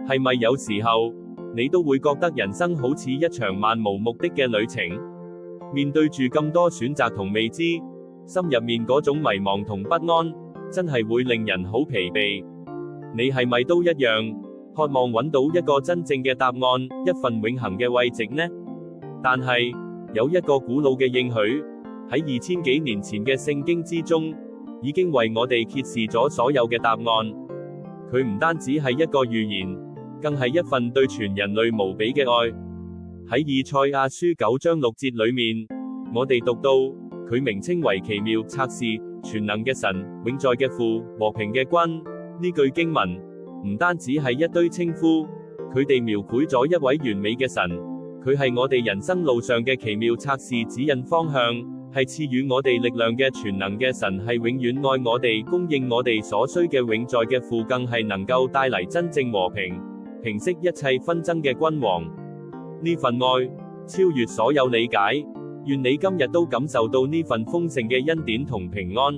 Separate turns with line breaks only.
係咪有時候，你都會覺得人生好似一場漫無目的嘅旅程？面對住咁多選擇同未知，心入面嗰種迷茫同不安，真係會令人好疲憊。你係咪都一樣，渴望揾到一個真正嘅答案，一份永恆嘅慰藉呢？但係，有一個古老嘅應許，喺2000幾年前嘅聖經之中，已經為我哋揭示咗所有嘅答案。佢唔單止係一個預言，更係一份對全人類無比嘅愛。喺以賽亞書9章6節裏面，我哋讀到，佢名稱為奇妙、策士、全能嘅神、永在嘅父、和平嘅君。呢句經文唔單止係一堆稱呼，佢哋描繪咗一位完美嘅神。佢係我哋人生路上嘅奇妙策士，指引方向，係賜予我哋力量嘅全能嘅神，係永遠愛我哋、供應我哋所需嘅永在嘅父，更係能夠帶嚟真正和平、平息一切紛爭嘅君王。呢份愛超越所有理解，願你今日都感受到呢份豐盛嘅恩典同平安。